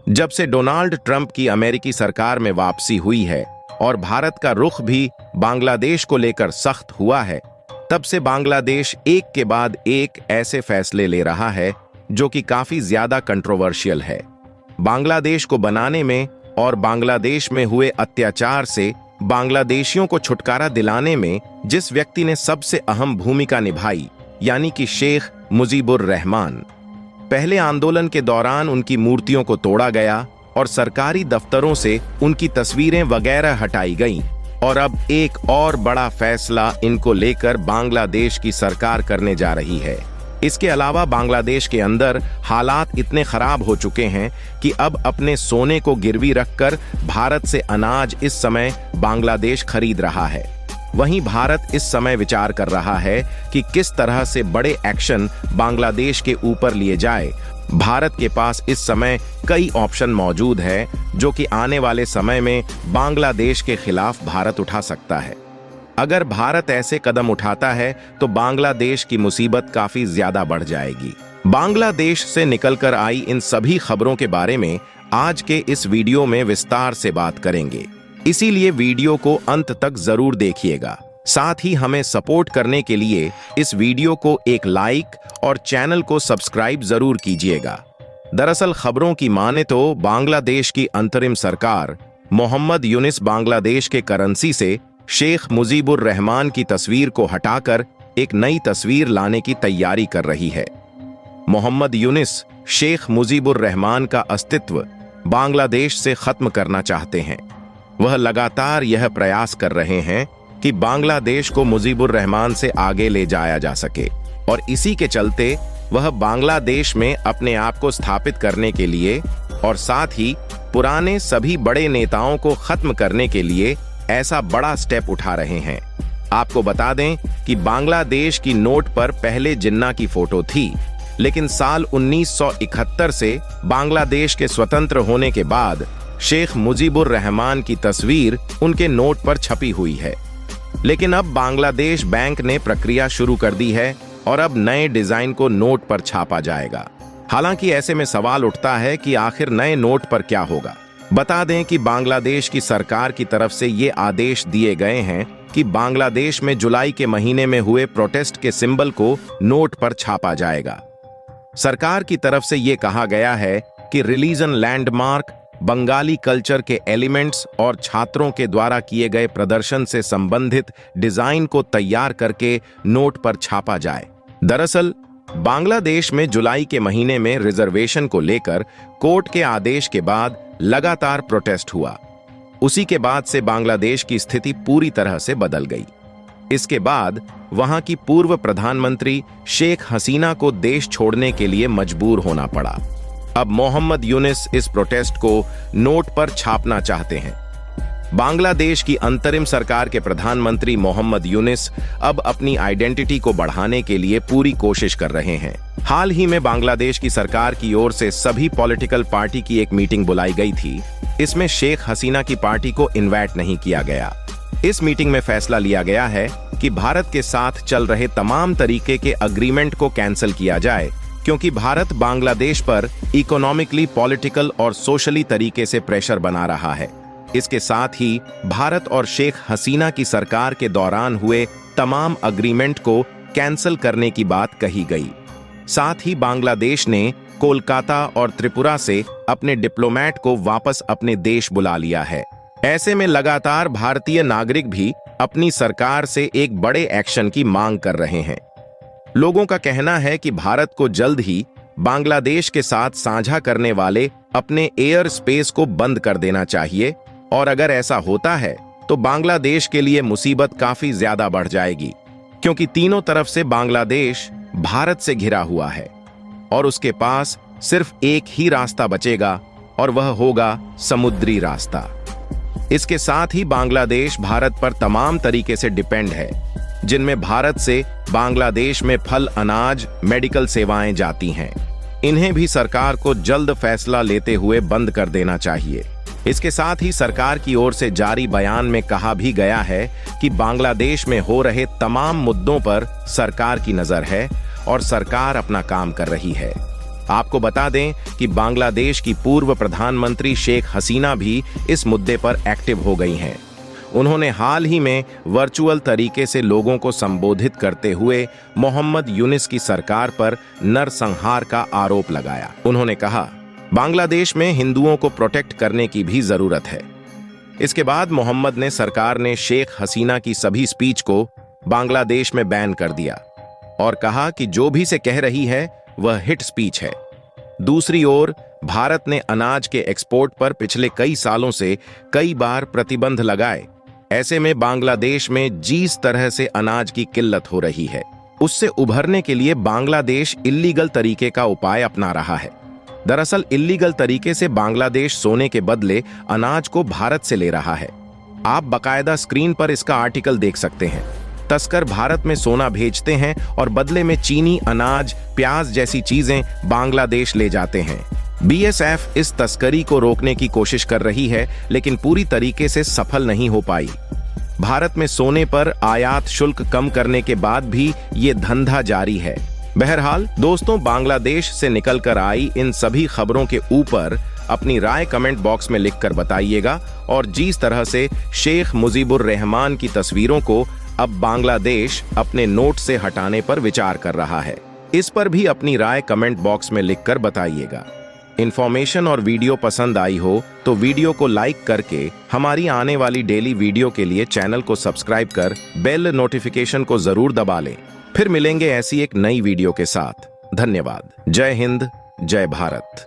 जब से Donald Trump की अमेरिकी सरकार में वापसी हुई है और भारत का रुख भी बांग्लादेश को लेकर सख्त हुआ है, तब से बांग्लादेश एक के बाद एक ऐसे फैसले ले रहा है जो कि काफी ज्यादा कंट्रोवर्शियल है। बांग्लादेश को बनाने में और बांग्लादेश में हुए अत्याचार से बांग्लादेशियों को छुटकारा दिलाने में जिस व्यक्ति ने सबसे अहम भूमिका निभाई, यानी कि शेख मुजीबुर रहमान। पहले आंदोलन के दौरान उनकी मूर्तियों को तोड़ा गया और सरकारी दफ्तरों से उनकी तस्वीरें वगैरह हटाई गईं, और अब एक और बड़ा फैसला इनको लेकर बांग्लादेश की सरकार करने जा रही है। इसके अलावा बांग्लादेश के अंदर हालात इतने खराब हो चुके हैं कि अब अपने सोने को गिरवी रखकर भारत से अनाज इस समय बांग्लादेश खरीद रहा है। वहीं भारत इस समय विचार कर रहा है कि किस तरह से बड़े एक्शन बांग्लादेश के ऊपर लिए जाए। भारत के पास इस समय कई ऑप्शन मौजूद है जो कि आने वाले समय में बांग्लादेश के खिलाफ भारत उठा सकता है। अगर भारत ऐसे कदम उठाता है तो बांग्लादेश की मुसीबत काफी ज्यादा बढ़ जाएगी। बांग्लादेश से निकलकर आई इन सभी खबरों के बारे में आज के इस वीडियो में विस्तार से बात करेंगे, इसीलिए वीडियो को अंत तक जरूर देखिएगा। साथ ही हमें सपोर्ट करने के लिए इस वीडियो को एक लाइक और चैनल को सब्सक्राइब जरूर कीजिएगा। दरअसल खबरों की माने तो बांग्लादेश की अंतरिम सरकार मोहम्मद यूनिस बांग्लादेश के करेंसी से शेख मुजीबुर रहमान की तस्वीर को हटाकर एक नई तस्वीर लाने की तैयारी कर रही है। मोहम्मद यूनिस शेख मुजीबुर रहमान का अस्तित्व बांग्लादेश से खत्म करना चाहते हैं। वह लगातार यह प्रयास कर रहे हैं कि बांग्लादेश को मुजीबुर रहमान से आगे ले जाया जा सके, और इसी के चलते वह बांग्लादेश में अपने आप को स्थापित करने के लिए और साथ ही पुराने सभी बड़े नेताओं को खत्म करने के लिए ऐसा बड़ा स्टेप उठा रहे हैं। आपको बता दें कि बांग्लादेश की नोट पर पहले जिन्ना की फोटो थी, लेकिन साल 1971 से बांग्लादेश के स्वतंत्र होने के बाद शेख मुजीबुर रहमान की तस्वीर उनके नोट पर छपी हुई है। लेकिन अब बांग्लादेश बैंक ने प्रक्रिया शुरू कर दी है और अब नए डिजाइन को नोट पर छापा जाएगा। हालांकि ऐसे में सवाल उठता है कि आखिर नए नोट पर क्या होगा। बता दें कि बांग्लादेश की सरकार की तरफ से ये आदेश दिए गए हैं कि बांग्लादेश में जुलाई के महीने में हुए प्रोटेस्ट के सिंबल को नोट पर छापा जाएगा। सरकार की तरफ से ये कहा गया है कि रिलीजन लैंडमार्क, बंगाली कल्चर के एलिमेंट्स और छात्रों के द्वारा किए गए प्रदर्शन से संबंधित डिजाइन को तैयार करके नोट पर छापा जाए। दरअसल बांग्लादेश में जुलाई के महीने में रिजर्वेशन को लेकर कोर्ट के आदेश के बाद लगातार प्रोटेस्ट हुआ। उसी के बाद से बांग्लादेश की स्थिति पूरी तरह से बदल गई। इसके बाद वहां की पूर्व प्रधानमंत्री शेख हसीना को देश छोड़ने के लिए मजबूर होना पड़ा। अब मोहम्मद यूनिस इस प्रोटेस्ट को नोट पर छापना चाहते हैं। बांग्लादेश की अंतरिम सरकार के प्रधानमंत्री मोहम्मद यूनिस अब अपनी आइडेंटिटी को बढ़ाने के लिए पूरी कोशिश कर रहे हैं। हाल ही में बांग्लादेश की सरकार की ओर से सभी पॉलिटिकल पार्टी की एक मीटिंग बुलाई गई थी। इसमें शेख हसीना की पार्टी को इनवाइट नहीं किया गया। इस मीटिंग में फैसला लिया गया है कि भारत के साथ चल रहे तमाम तरीके के अग्रीमेंट को कैंसिल किया जाए, क्योंकि भारत बांग्लादेश पर इकोनॉमिकली, पॉलिटिकल और सोशली तरीके से प्रेशर बना रहा है। इसके साथ ही भारत और शेख हसीना की सरकार के दौरान हुए तमाम अग्रीमेंट को कैंसिल करने की बात कही गई। साथ ही बांग्लादेश ने कोलकाता और त्रिपुरा से अपने डिप्लोमेट को वापस अपने देश बुला लिया है। ऐसे में लगातार भारतीय नागरिक भी अपनी सरकार से एक बड़े एक्शन की मांग कर रहे हैं। लोगों का कहना है कि भारत को जल्द ही बांग्लादेश के साथ साझा करने वाले अपने एयर स्पेस को बंद कर देना चाहिए, और अगर ऐसा होता है तो बांग्लादेश के लिए मुसीबत काफी ज्यादा बढ़ जाएगी, क्योंकि तीनों तरफ से बांग्लादेश भारत से घिरा हुआ है और उसके पास सिर्फ एक ही रास्ता बचेगा और वह होगा समुद्री रास्ता। इसके साथ ही बांग्लादेश भारत पर तमाम तरीके से डिपेंड है, जिनमें भारत से बांग्लादेश में फल, अनाज, मेडिकल सेवाएं जाती हैं। इन्हें भी सरकार को जल्द फैसला लेते हुए बंद कर देना चाहिए। इसके साथ ही सरकार की ओर से जारी बयान में कहा भी गया है कि बांग्लादेश में हो रहे तमाम मुद्दों पर सरकार की नजर है और सरकार अपना काम कर रही है। आपको बता दें कि बांग्लादेश की पूर्व प्रधानमंत्री शेख हसीना भी इस मुद्दे पर एक्टिव हो गई हैं। उन्होंने हाल ही में वर्चुअल तरीके से लोगों को संबोधित करते हुए मोहम्मद यूनिस की सरकार पर नरसंहार का आरोप लगाया। उन्होंने कहा, बांग्लादेश में हिंदुओं को प्रोटेक्ट करने की भी जरूरत है। इसके बाद मोहम्मद ने सरकार ने शेख हसीना की सभी स्पीच को बांग्लादेश में बैन कर दिया और कहा कि जो भी से कह रही है वह हिट स्पीच है। दूसरी ओर भारत ने अनाज के एक्सपोर्ट पर पिछले कई सालों से कई बार प्रतिबंध लगाए। ऐसे में बांग्लादेश में जिस तरह से अनाज की किल्लत हो रही है, उससे उभरने के लिए बांग्लादेश इल्लीगल तरीके का उपाय अपना रहा है। दरअसल इल्लीगल तरीके से बांग्लादेश सोने के बदले अनाज को भारत से ले रहा है। आप बकायदा स्क्रीन पर इसका आर्टिकल देख सकते हैं। तस्कर भारत में सोना भेजते हैं और बदले में चीनी, अनाज, प्याज जैसी चीजें बांग्लादेश ले जाते हैं। बीएसएफ इस तस्करी को रोकने की कोशिश कर रही है, लेकिन पूरी तरीके से सफल नहीं हो पाई। भारत में सोने पर आयात शुल्क कम करने के बाद भी ये धंधा जारी है। बहरहाल दोस्तों, बांग्लादेश से निकलकर आई इन सभी खबरों के ऊपर अपनी राय कमेंट बॉक्स में लिखकर बताइएगा। और जिस तरह से शेख मुजीबुर रहमान की तस्वीरों को अब बांग्लादेश अपने नोट से हटाने पर विचार कर रहा है, इस पर भी अपनी राय कमेंट बॉक्स में लिखकर बताइएगा। इन्फॉर्मेशन और वीडियो पसंद आई हो तो वीडियो को लाइक करके हमारी आने वाली डेली वीडियो के लिए चैनल को सब्सक्राइब कर बेल नोटिफिकेशन को जरूर दबा लें। फिर मिलेंगे ऐसी एक नई वीडियो के साथ। धन्यवाद। जय हिंद, जय भारत।